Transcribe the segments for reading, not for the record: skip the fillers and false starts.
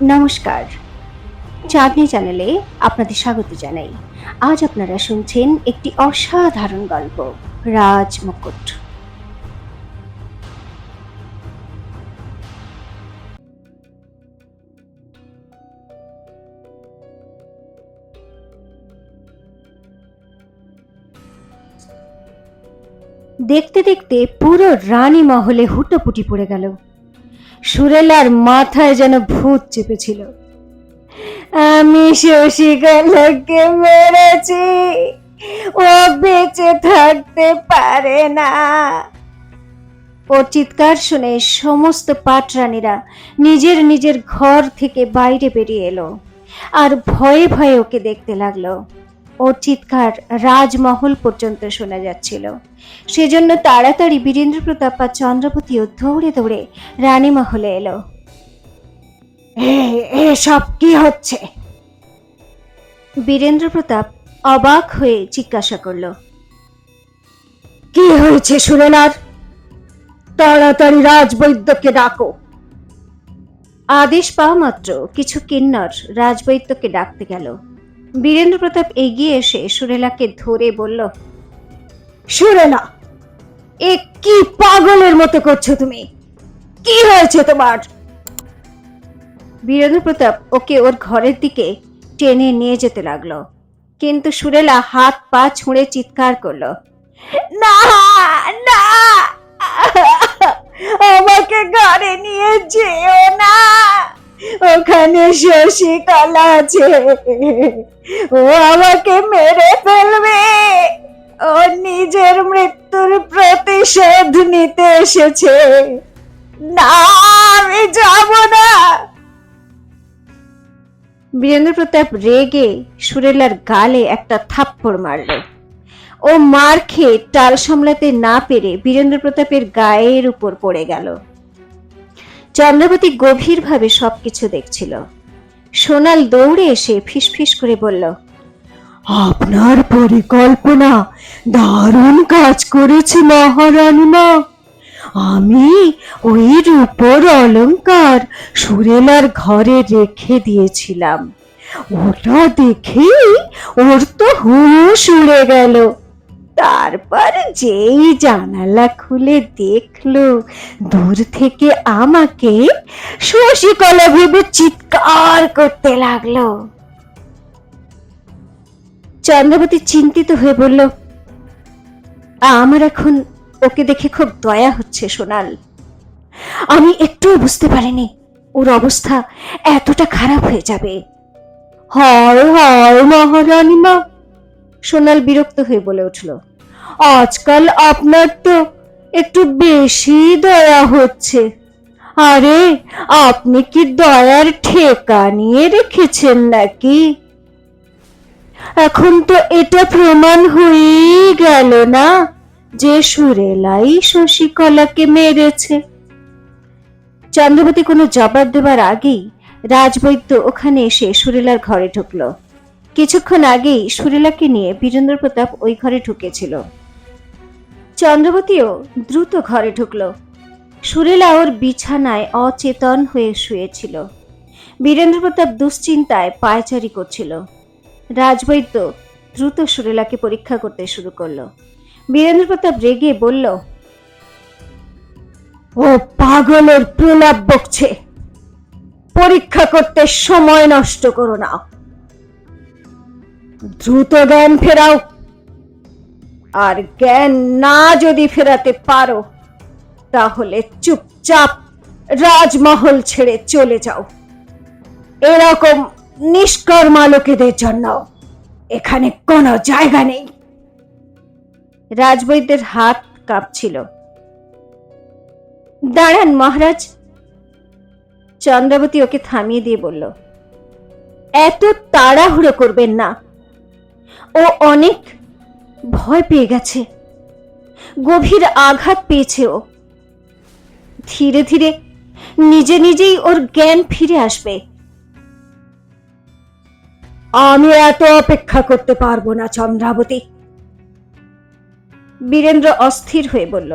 নমস্কার, চাঁদনি চ্যানেলে আপনাদের স্বাগত জানাই। আজ আপনারা শুনছেন একটি অসাধারণ গল্প, রাজ মুকুট। দেখতে দেখতে পুরো রানী মহলে হুটোপুটি পড়ে গেল। সুরেলার মাথায় যেন ভূত চেপেছিল। আমি শশীকলাকে মেরেছি, ও বেঁচে থাকতে পারে না। ওর চিৎকার শুনে সমস্ত পাটরানীরা নিজের নিজের ঘর থেকে বাইরে বেরিয়ে এলো আর ভয়ে ভয়ে ওকে দেখতে লাগলো। ওর চিৎকার রাজমহল পর্যন্ত শোনা যাচ্ছিল। সেজন্য তাড়াতাড়ি বীরেন্দ্র প্রতাপ আর চন্দ্রপতিও দৌড়ে দৌড়ে রানী মহলে এলো। এসব কি হচ্ছে? বীরেন্দ্র প্রতাপ অবাক হয়ে জিজ্ঞাসা করল, কি হয়েছে সুরেলার? তাড়াতাড়ি রাজবৈদ্যকে ডাকো। আদেশ পাওয়া মাত্র কিছু কিন্নর রাজবৈদ্যকে ডাকতে গেল। বীরেন্দ্র প্রতাপ এগিয়ে এসে সুরেলাকে ধরে বলল, সুরেলা, এ কি পাগলের মতো করছো তুমি? কি হয়েছে তোমার? বীরেন্দ্র প্রতাপ ওকে ওর ঘরের দিকে টেনে নিয়ে যেতে লাগলো, কিন্তু সুরেলা হাত পা ছুঁড়ে চিৎকার করলো, না না, আমাকে ঘরে নিয়ে যেও না, ওখানে শশীকলা আছে, ও আমাকে মেরে ফেলবে, ও নিজের মৃত্যুর প্রতিশোধ নিতে এসেছে, না আমি যাব না। বীরেন্দ্র প্রতাপ রেগে সুরেলার গালে একটা থাপ্পড় মারল। ও মার খেয়ে টাল সামলাতে না পেরে বীরেন্দ্র প্রতাপের গায়ের উপর পড়ে গেল। চন্দ্রবতী গভীরভাবে সবকিছু দেখছিল। সোনাল দৌড়ে এসে ফিসফিস করে বলল, আপনার পরিকল্পনা দারুণ কাজ করেছে মহারানী মা। আমি ওই রূপোর অলংকার সুরেলার ঘরে রেখে দিয়েছিলাম, ওটা দেখেই ওর তো হুঁশ উড়ে গেল। তারপর যেই জানালা খুলে দেখলো দূর থেকে আমাকে, শশীকলা ভেবে চিৎকার করতে লাগলো। চন্দ্রবতী চিন্তিত হয়ে বলল, আমার এখন ওকে দেখে খুব দয়া হচ্ছে সোনাল। আমি একটুও বুঝতে পারিনি ওর অবস্থা এতটা খারাপ হয়ে যাবে। হায় হায় মহারানী মা, সোনাল বিরক্ত হয়ে বলে উঠল, আজকাল আপনার তো একটু বেশি দয়া হচ্ছে। আরে আপনি কি দয়ার ঠেকা নিয়ে রেখেছেন নাকি? এখন তো এটা প্রমাণ হয়েই গেল না যে সুরেলাই শশীকলাকে মেরেছে। চন্দ্রবতী কোনো জবাব দেবার আগেই রাজবৈদ্য ওখানে এসে সুরেলার ঘরে ঢুকলো। কিছুক্ষণ আগেই সুরেলাকে নিয়ে বীরেন্দ্র প্রতাপ ওই ঘরে ঢুকেছিল। চন্দ্রবতীও দ্রুত ঘরে ঢুকলো। সুরেলা ওর বিছানায় অচেতন হয়ে শুয়েছিল। বীরেন্দ্র প্রতাপ দুশ্চিন্তায় পায়চারি করছিল। রাজবৈদ্য দ্রুত সুরেলাকে পরীক্ষা করতে শুরু করলো। বীরেন্দ্র প্রতাপ রেগে বলল, ও পাগলের প্রলাপ বকছে, পরীক্ষা করতে সময় নষ্ট করো না, দ্রুত জ্ঞান ফেরাও, আর জ্ঞান না যদি ফেরাতে পারো তাহলে চুপচাপ রাজমহল ছেড়ে চলে যাও। এরকম নিষ্কর্মা লোকেদের জন্য এখানে কোনো জায়গা নেই। রাজবৈদ্যের হাত কাঁপছিল। দাঁড়ান মহারাজ, চন্দ্রাবতী ওকে থামিয়ে দিয়ে বলল, এত তাড়াহুড়ো করবেন না, ও অনেক ভয় পেয়ে গেছে, গভীর আঘাত পেয়েছে। ও ধীরে ধীরে নিজে নিজেই ওর জ্ঞান ফিরে আসবে। আমি এত অপেক্ষা করতে পারবো না চন্দ্রাবতী, বীরেন্দ্র অস্থির হয়ে বলল,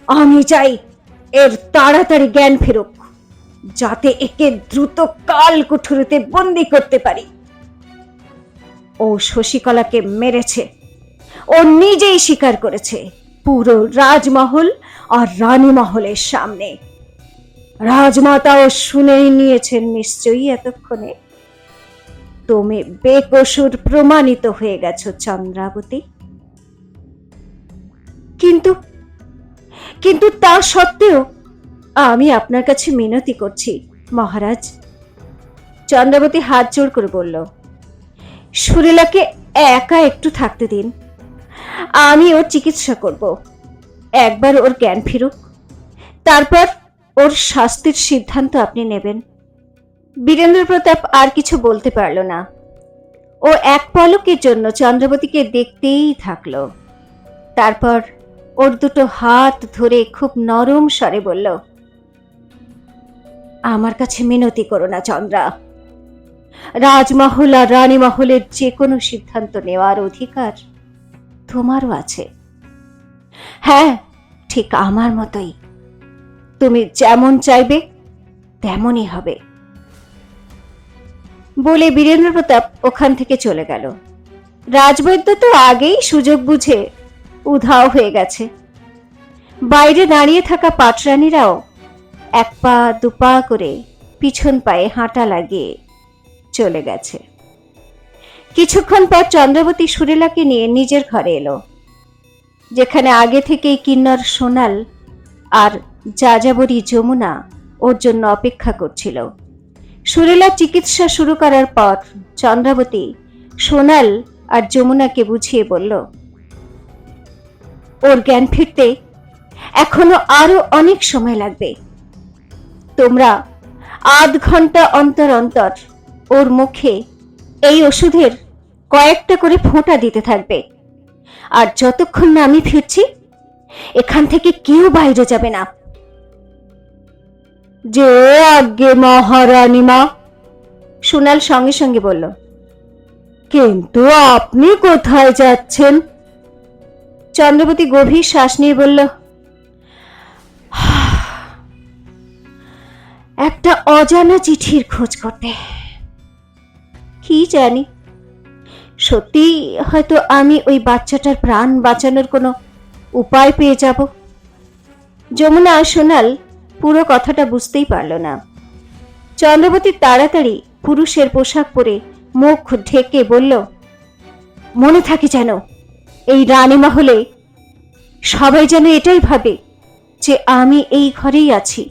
আমি চাই এর তাড়াতাড়ি জ্ঞান ফেরুক। যাতে একে দ্রুত কাল কুঠুরিতে বন্দি করতে পারি। ও শশীকলাকে মেরেছে, ও নিজেই স্বীকার করেছে, পুরো রাজমহল আর রানী মহলের সামনে। রাজমাতাও শুনেই নিয়েছেন নিশ্চয়ই এতক্ষণে। তুমি বেকসুর প্রমাণিত হয়ে গেছো চন্দ্রাবতী। কিন্তু কিন্তু তা সত্ত্বেও আমি আপনার কাছে মিনতি করছি মহারাজ। চন্দ্রাবতী হাত জোড় করে বলল, সুরেলাকে একা একটু থাকতে দিন, আমি ওর চিকিৎসা করব। একবার ওর জ্ঞান ফিরুক, তারপর ওর শাস্তির সিদ্ধান্ত আপনি নেবেন। বীরেন্দ্র প্রতাপ আর কিছু বলতে পারল না। ও এক পলকের জন্য চন্দ্রাবতীকে দেখতেই থাকলো। তারপর ওর দুটো হাত ধরে খুব নরম স্বরে বলল, আমার কাছে মিনতি করো না চন্দ্রা। রাজমহল আর রানী মহলের যে কোনো সিদ্ধান্ত নেওয়ার অধিকার তোমারও আছে। হ্যাঁ, ঠিক আমার মতোই। তুমি যেমন চাইবে তেমনই হবে। বলে বীরেন্দ্র প্রতাপ ওখান থেকে চলে গেল। রাজবৈদ্য তো আগেই সুযোগ বুঝে উধাও হয়ে গেছে। বাইরে দাঁড়িয়ে থাকা পাটরানীরাও এক পা দুপা করে পিছন পায়ে হাঁটা লাগিয়ে চলে গেছে। কিছুক্ষণ পর চন্দ্রাবতী সুরেলাকে নিয়ে নিজের ঘরে এলো, যেখানে আগে থেকেই কিন্নর সোনাল আর যাযাবরী যমুনা ওর জন্য অপেক্ষা করছিল। সুরেলা চিকিৎসা শুরু করার পর চন্দ্রাবতী সোনাল আর যমুনাকে বুঝিয়ে বলল, ওর জ্ঞান ফিরতে এখনো আরো অনেক সময় লাগবে। তোমরা আধ ঘন্টা অন্তর অন্তর ওর মুখে এই ওষুধের কয়েকটা করে ফোঁটা দিতে থাকবে। আর যতক্ষণ না আমি ফিরছি এখান থেকে কেউ বাইরে যাবে না। যে আজ্ঞে মহারানী মা, সোনাল সঙ্গে সঙ্গে বলল। কিন্তু আপনি কোথায় যাচ্ছেন? চন্দ্রবতী গভীর শ্বাস নিয়ে বলল, একটা অজানা চিঠির খোঁজ করতে। কি জানি, সত্যি হয়তো আমি ওই বাচ্চাটার প্রাণ বাঁচানোর কোনো উপায় পেয়ে যাব। যমুনা আর সোনাল পুরো কথাটা বুঝতেই পারল না। চন্দ্রবতী তাড়াতাড়ি পুরুষের পোশাক পরে মুখ ঢেকে বলল, মনে থাকে যেন এই রানী মহলে সবাই যেন এটাই ভাবে যে আমি এই ঘরেই আছি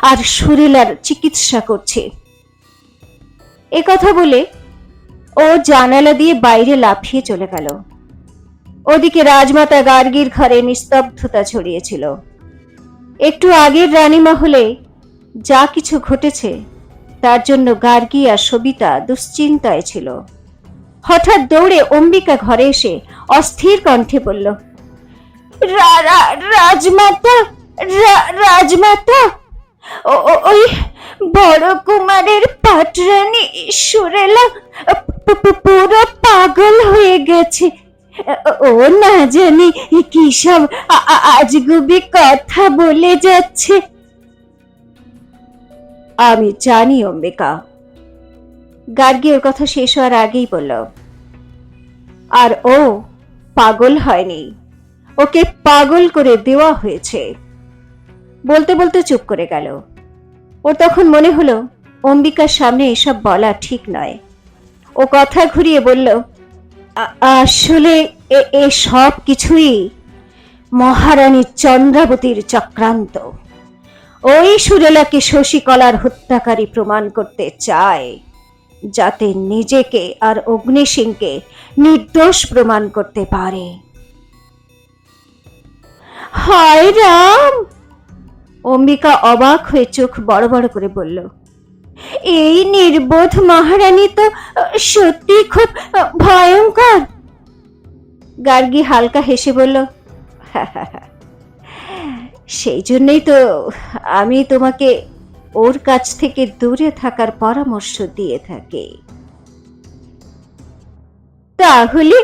আর সুরেলার চিকিৎসা করছি। এ কথা বলে ও জানালা দিয়ে বাইরে লাফিয়ে চলে গেল। ওদিকে রাজমাতা গার্গীর ঘরে নিস্তব্ধতা ছড়িয়েছিল। একটু আগের রানী মহলে যা কিছু ঘটেছে তার জন্য গার্গী আর সবিতা দুশ্চিন্তায় ছিল। হঠাৎ দৌড়ে অম্বিকা ঘরে এসে অস্থির কণ্ঠে বলল, রাজমাতা, রাজমাতা, ওই বড় কুমারের পাটরানী সুরেলা পুরো পাগল হয়ে গেছে। ও না জানি কি সব আজগুবি কথা বলে যাচ্ছে। আমি জানি অম্বিকা, গার্গী ওর কথা শেষ হওয়ার আগেই বলল। আর ও পাগল হয়নি, ওকে পাগল করে দেওয়া হয়েছে। বলতে বলতে চুপ করে গেল। ওর তখন মনে হলো অম্বিকার সামনে এসব বলা ঠিক নয়। ও কথা ঘুরিয়ে বলল, আসলে এ সব কিছুই মহারানী চন্দ্রাবতীর চক্রান্ত। ওই সুরেলাকে শশীকলার হত্যাকারী প্রমাণ করতে চায়, যাতে নিজেকে আর অগ্নি সিংকে নির্দোষ প্রমাণ করতে পারে। হায় রাম! অম্বিকা অবাক হয়ে চোখ বড় বড় করে বলল, এই নির্বোধ মহারানী তো সত্যি খুব ভয়ঙ্কর। গার্গী হালকা হেসে বলল, সেই জন্যই তো আমি তোমাকে ওর কাছ থেকে দূরে থাকার পরামর্শ দিয়ে থাকি। তাহলে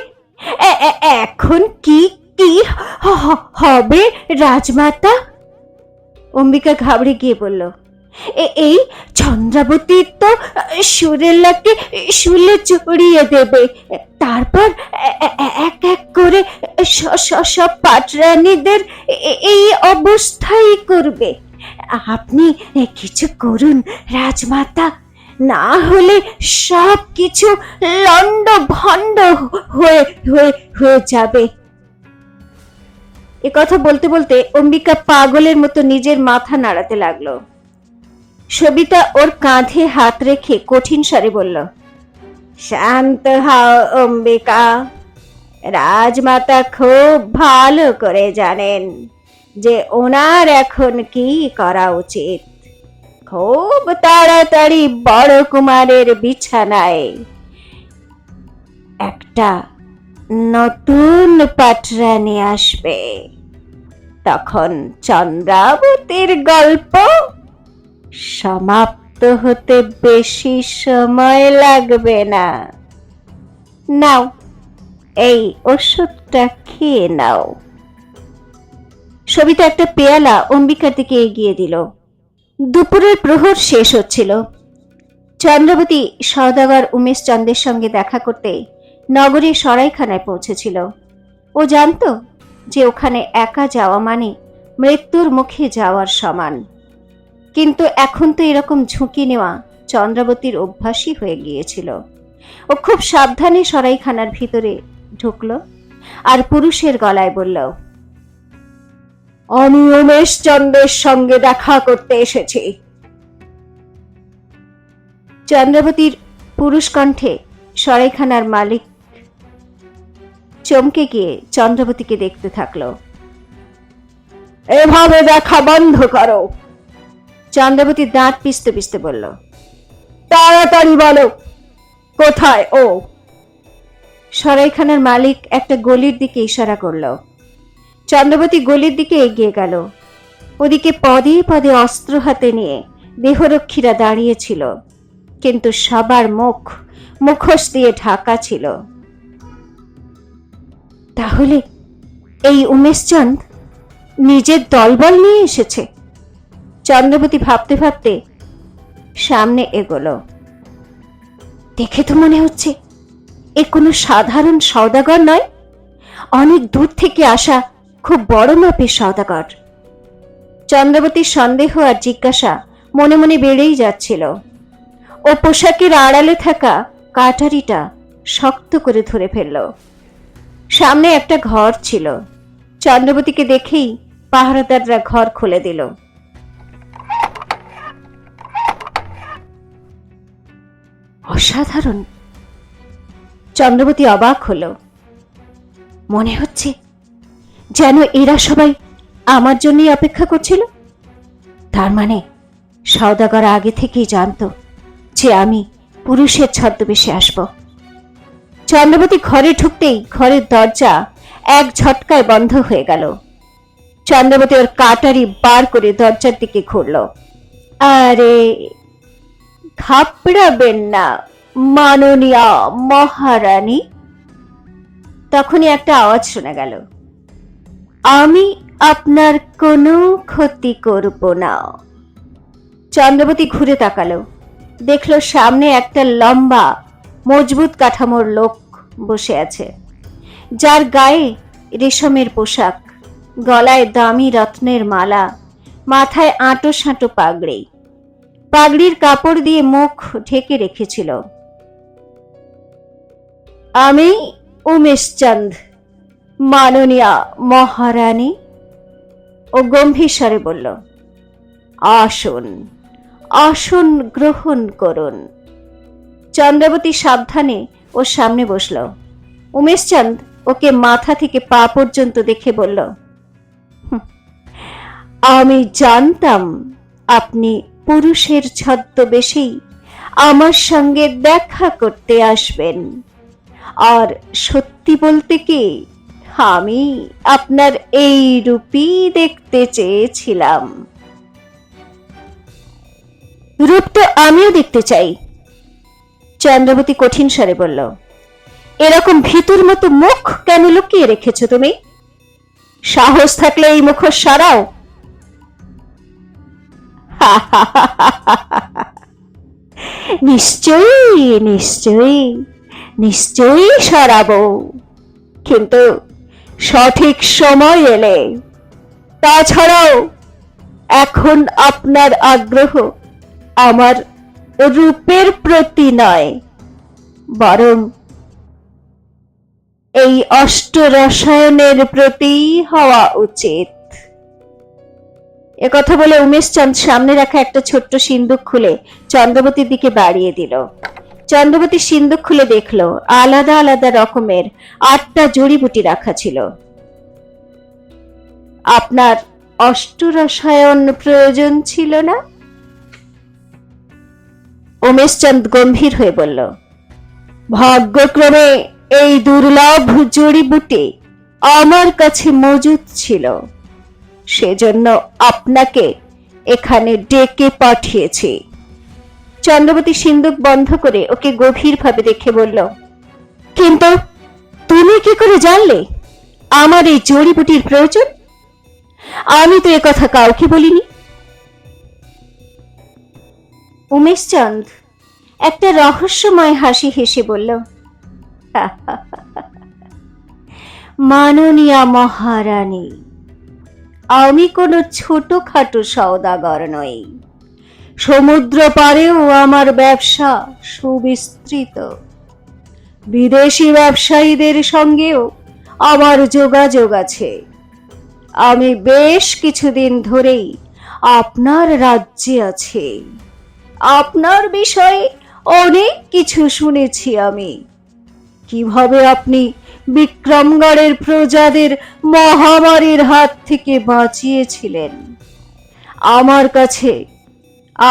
এখন কি কি হবে রাজমাতা? অম্বিকা ঘাবড়ে গিয়ে বলল, এই চন্দ্রাবতী তো সুরেলাকে শুলে চড়িয়ে দেবে, তারপর এক এক করে সব পাটরানীদের এই অবস্থাই করবে। আপনি কিছু করুন রাজমাতা, না হলে সব কিছু লন্ড ভন্ড হয়ে হয়ে হয়ে যাবে। এ কথা বলতে বলতে অম্বিকা পাগলের মতো নিজের মাথা নাড়াতে লাগলো। সবিতা ওর কাঁধে হাত রেখে কঠিন স্বরে বলল, শান্ত হও অম্বিকা, রাজমাতা খুব ভালো করে জানেন যে ওনার এখন কি করা উচিত। খুব তাড়াতাড়ি বড় কুমারের বিছানায় একটা নতুন পাটরানী আসবে, তখন চন্দ্রাবতীর গল্প সমাপ্ত হতে বেশি সময় লাগবে না। নাও, এই ওষুধটা খেয়ে নাও। সবিতা একটা পেয়ালা অম্বিকার দিকে এগিয়ে দিল। দুপুরের প্রহর শেষ হচ্ছিল। চন্দ্রাবতী সওদাগর উমেশ চন্দের সঙ্গে দেখা করতে নগরীর সরাইখানায় পৌঁছেছিল। ও জানতো যে ওখানে একা যাওয়া মানে মৃত্যুর মুখে যাওয়ার সমান, কিন্তু এখন তো এরকম ঝুঁকি নেওয়া চন্দ্রাবতীর অভ্যাসই হয়ে গিয়েছিল। ও খুব সাবধানে সরাইখানার ভিতরে ঢুকলো আর পুরুষের গলায় বলল, আমি উমেশ চন্দ্রের সঙ্গে দেখা করতে এসেছি। চন্দ্রাবতীর পুরুষ কণ্ঠে সরাইখানার মালিক চমকে গিয়ে চন্দ্রাবতীকে দেখতে থাকলো। এভাবে দেখা বন্ধ করো। চন্দ্রাবতী দাঁত পিষতে পিষতে বলল, তাড়াতাড়ি বলো, কোথায় ও? সরাইখানার মালিক একটা গলির দিকে ইশারা করল। চন্দ্রাবতী গলির দিকে এগিয়ে গেল। ওদিকে পদে পদে অস্ত্র হাতে নিয়ে দেহরক্ষীরা দাঁড়িয়েছিল, কিন্তু সবার মুখোশ দিয়ে ঢাকা ছিল। তাহলে এই উমেশচন্দ নিজের দলবল নিয়ে এসেছে। চন্দ্রাবতী ভাবতে ভাবতে সামনে এগোলো। দেখে তো মনে হচ্ছে এ কোনো সাধারণ সওদাগর নয়, অনেক দূর থেকে আসা খুব বড় মাপের সওদাগর। চন্দ্রাবতীর সন্দেহ আর জিজ্ঞাসা মনে মনে বেড়েই যাচ্ছিল। ও পোশাকের আড়ালে থাকা কাটারিটা শক্ত করে ধরে ফেলল। সামনে একটা ঘর ছিল। চন্দ্রাবতীকে দেখেই পাহারাদাররা ঘর খুলে দিল। অসাধারণ! চন্দ্রাবতী অবাক হলো। মনে হচ্ছে যেন এরা সবাই আমার জন্যই অপেক্ষা করছিল। তার মানে সওদাগর আগে থেকেই জানতো যে আমি পুরুষের ছদ্মবেশে আসব। চন্দ্রাবতী ঘরে ঢুকতেই ঘরের দরজা এক ঝটকায় বন্ধ হয়ে গেল। চন্দ্রাবতী ওর কাটারি বার করে দরজার দিকে ঘুরল। আরে, ঘাবড়াবেন না মাননীয়া মহারানী। তখনই একটা আওয়াজ শোনা গেল, আমি আপনার কোনো ক্ষতি করব না। চন্দ্রাবতী ঘুরে তাকালো, দেখলো সামনে একটা লম্বা মজবুত কাঠামোর লোক বসে আছে, যার গায়ে রেশমের পোশাক, গলায় দামি রত্নের মালা, মাথায় আঁটো সাঁটো পাগড়ি। পাগড়ির কাপড় দিয়ে মুখ ঢেকে রেখেছিল। আমি উমেশচন্দ, মাননীয়া মহারানী। ও গম্ভীর স্বরে বলল, আসুন আসন গ্রহণ করুন। চন্দ্রাবতী সাবধানে ওর সামনে বসল। উমেশচন্দ ওকে মাথা থেকে পা পর্যন্ত দেখে বলল, আমি জানতাম আপনি পুরুষের ছদ্মবেশেই আমার সঙ্গে দেখা করতে আসবেন, আর সত্যি বলতে কি আমি আপনার এই রূপই দেখতে চেয়েছিলাম। রূপ তো আমিও দেখতে চাই। চন্দ্রাবতী কঠিন স্বরে বলল, এরকম ভীতুর মতো মুখ কেন লুকিয়ে রেখেছো তুমি? সাহস থাকলে এই মুখোশ সরাও। নিশ্চয়ই নিশ্চয়ই নিশ্চয়ই সরাবো, কিন্তু সঠিক সময় এলে। তাছাড়াও এখন আপনার আগ্রহ আমার রূপের প্রতি নয়, বরং এই অষ্টরসায়নের প্রতি হওয়া উচিত। একথা বলে উমেশচন্দ সামনে রাখা একটা ছোট্ট সিন্দুক খুলে চন্দ্রবতীর দিকে বাড়িয়ে দিল। চন্দ্রবতী সিন্দুক খুলে দেখলো আলাদা আলাদা রকমের 8টা জড়িবুটি রাখা ছিল। আপনার অষ্টরসায়ন প্রয়োজন ছিল না? উমেশচন্দ গম্ভীর হয়ে বলল, ভাগ্যক্রমে এই দুর্লভ জড়িবুটি আমার কাছে মজুদ ছিল, সেজন্য আপনাকে এখানে ডেকে পাঠিয়েছি। চন্দ্রবতী সিন্দুক বন্ধ করে ওকে গভীরভাবে দেখে বলল, কিন্তু তুমি কি করে জানলে আমার এই জড়িবুটির প্রয়োজন? আমি তো একথা কাউকে বলিনি। উমেশচন্দ একটা রহস্যময় হাসি হেসে বলল, মাননীয়া মহারানী, আমি কোনো ছোটখাটো সওদাগর নই। সমুদ্র পারেও আমার ব্যবসা সুবিস্তৃত। বিদেশি ব্যবসায়ীদের সঙ্গেও আমার যোগাযোগ আছে। আমি বেশ কিছুদিন ধরেই আপনার রাজ্যে আছি। আপনার বিষয়ে অনেক কিছু শুনেছি আমি। কিভাবে আপনি বিক্রমগড়ের প্রজাদের মহামারীর হাত থেকে বাঁচিয়েছিলেন। আমার কাছে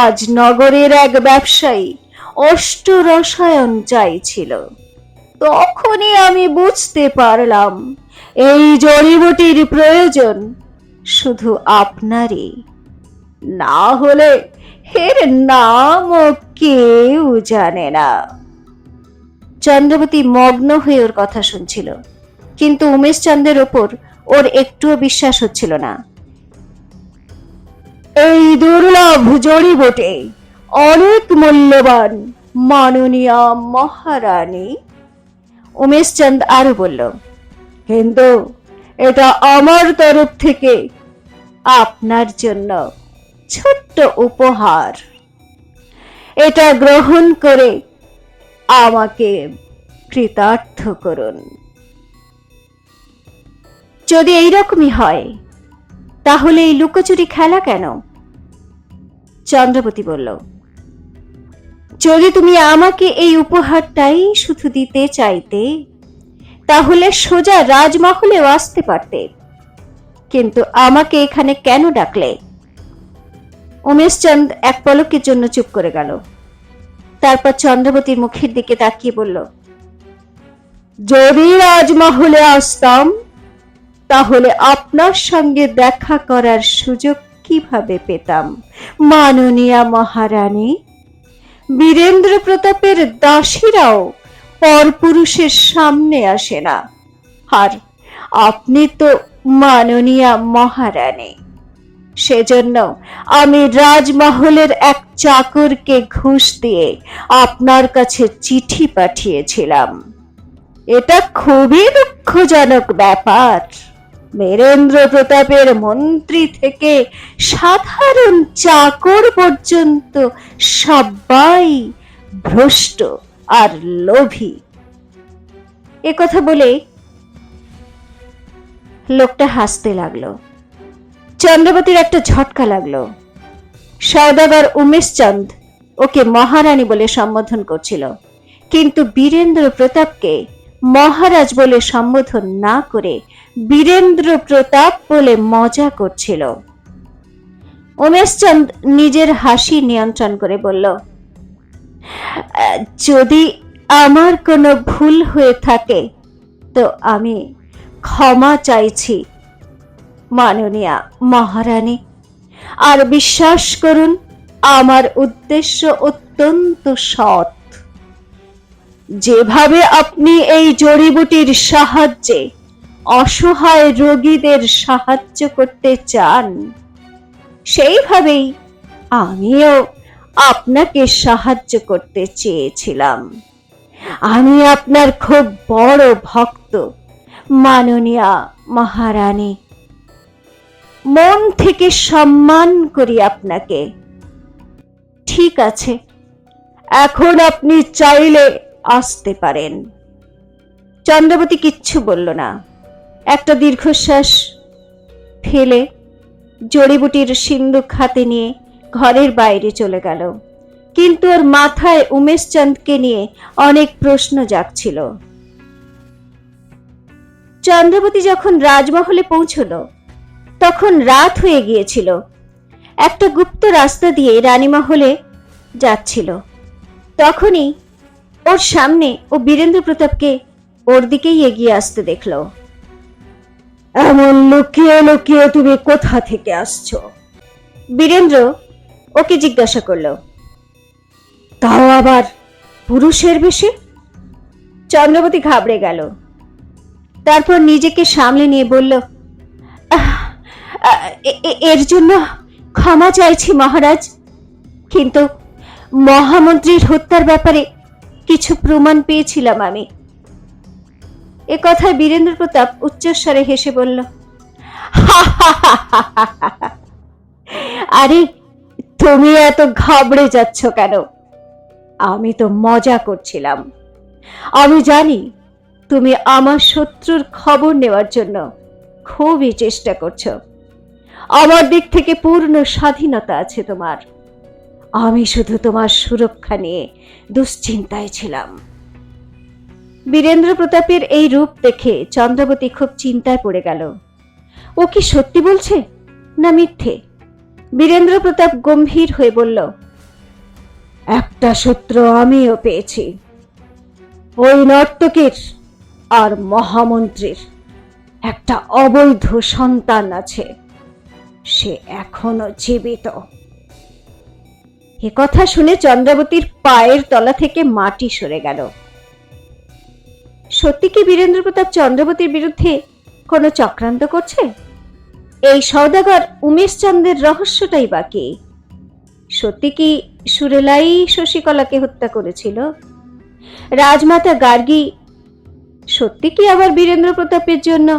আজ নগরের এক ব্যবসায়ী অষ্টরসায়ন চাইছিল। তখনই আমি বুঝতে পারলাম এই জড়িবুটির প্রয়োজন শুধু আপনারই, না হলে এর নামও কেউ জানে না। চন্দ্রবতী মগ্ন হয়ে ওর কথা শুনছিল, কিন্তু উমেশচন্দ্রের ওপর ওর একটুও বিশ্বাস হচ্ছিল না। এই দুর্লভ জড়িবুটি অনেক মূল্যবান মাননীয়া মহারানী। উমেশচন্দ আরো বলল, কিন্তু এটা আমার তরফ থেকে আপনার জন্য ছোট্ট উপহার। এটা গ্রহণ করে আমাকে কৃতার্থ করুন। যদি এইরকমই হয় তাহলে এই লুকোচুরি খেলা কেন? চন্দ্রবতী বলল, যদি তুমি আমাকে এই উপহারটাই শুধু দিতে চাইতে তাহলে সোজা রাজমহলেও আসতে পারতে, কিন্তু আমাকে এখানে কেন ডাকলে? উমেশচন্দ এক পলকের জন্য চুপ করে গেল। তারপর চন্দ্রবতীর মুখের দিকে তাকিয়ে বলল, যদি রাজমহলে আসতাম তাহলে আপনার সঙ্গে দেখা করার সুযোগ কিভাবে পেতাম মাননীয়া মহারানী? বীরেন্দ্র প্রতাপের দাসীরাও পরপুরুষের সামনে আসে না, আর আপনি তো মাননীয়া মহারানী। সেজন্য আমি রাজমহলের এক চাকরকে ঘুষ দিয়ে আপনার কাছে চিঠি পাঠিয়েছিলাম। এটা খুবই দুঃখজনক ব্যাপার। বীরেন্দ্র প্রতাপের মন্ত্রী থেকে সাধারণ চাকর পর্যন্ত সবাই ভ্রষ্ট আর লোভী। একথা বলে লোকটা হাসতে লাগলো। চন্দ্রবতীর একটা ঝটকা লাগলো। সওদাগর উমেশচন্দ ওকে মহারানী বলে সম্বোধন করছিল, কিন্তু বীরেন্দ্র প্রতাপকে মহারাজ বলে সম্বোধন না করে বীরেন্দ্র প্রতাপ বলে মজা করছিল। উমেশচন্দ নিজের হাসি নিয়ন্ত্রণ করে বলল, যদি আমার কোনো ভুল হয়ে থাকে তো আমি ক্ষমা চাইছি মাননীয়া মহারানী। আর বিশ্বাস করুন, আমার উদ্দেশ্য অত্যন্ত সৎ। যেভাবে আপনি এই জড়িবুটির সাহায্যে অসহায় রোগীদের সাহায্য করতে চান, সেইভাবেই আমিও আপনাকে সাহায্য করতে চেয়েছিলাম। আমি আপনার খুব বড় ভক্ত মাননীয়া মহারানী। মন থেকে সম্মান করি আপনাকে। ঠিক আছে, এখন আপনি চাইলে আসতে পারেন। চন্দ্রাবতী কিচ্ছু বলল না। একটা দীর্ঘশ্বাস ফেলে জড়িবুটির সিন্দুক হাতে নিয়ে ঘরের বাইরে চলে গেল। কিন্তু ওর মাথায় উমেশ চাঁদকে নিয়ে অনেক প্রশ্ন জাগছিল। চন্দ্রাবতী যখন রাজমহলে পৌঁছলো তখন রাত হয়ে গিয়েছিল। একটা গুপ্ত রাস্তা দিয়ে রানীমহলে যাচ্ছিল। তখনই ওর সামনে ও বীরেন্দ্র প্রতাপকে ওর দিকেই এগিয়ে আসতে দেখলো। এমন লুকিয়ে লুকিয়ে তুমি কোথা থেকে আসছো? বীরেন্দ্র ওকে জিজ্ঞাসা করলো। তাও আবার পুরুষের বেশে? চন্দ্রাবতী ঘাবড়ে গেল। তারপর নিজেকে সামলে নিয়ে বলল, এর জন্য ক্ষমা চাইছি মহারাজ, কিন্তু মহামন্ত্রীর হত্যার ব্যাপারে কিছু প্রমাণ পেয়েছিলাম আমি। এ কথায় বীরেন্দ্র প্রতাপ উচ্চস্বরে হেসে বলল, আরে তুমি এত ঘাবড়ে যাচ্ছ কেন? আমি তো মজা করছিলাম। আমি জানি তুমি আমার শত্রুর খবর নেওয়ার জন্য খুবই চেষ্টা করছো। আমার দিক থেকে পূর্ণ স্বাধীনতা আছে তোমার। আমি শুধু তোমার সুরক্ষা নিয়ে দুশ্চিন্তায় ছিলাম। বীরেন্দ্র প্রতাপের এই রূপ দেখে চন্দ্রাবতী খুব চিন্তায় পড়ে গেল। ও কি সত্যি বলছে না মিথ্যে? বীরেন্দ্র প্রতাপ গম্ভীর হয়ে বলল, একটা সূত্র আমিও পেয়েছি। ওই নর্তকীর আর মহামন্ত্রীর একটা অবৈধ সন্তান আছে। সে এখনো জীবিত। এ কথা শুনে চন্দ্রাবতীর পায়ের তলা থেকে মাটি সরে গেল। সত্যি কি বীরেন্দ্র প্রতাপ চন্দ্রাবতীর বিরুদ্ধে কোনো চক্রান্ত করছে? এই সওদাগর উমেশ চন্দ্রের রহস্যটাই বাকি। সত্যি কি সুরেলাই শশীকলাকে হত্যা করেছিল? রাজমাতা গার্গী সত্যি কি আবার বীরেন্দ্র প্রতাপের জন্য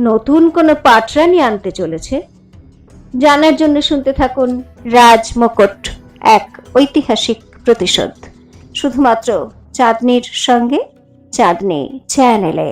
নতুন কোনো পাটরানি আনতে চলেছে? জানার জন্য শুনতে থাকুন রাজমুকুট, এক ঐতিহাসিক প্রতিশোধ, শুধুমাত্র চাঁদনীর সঙ্গে চাঁদনী চ্যানেলে।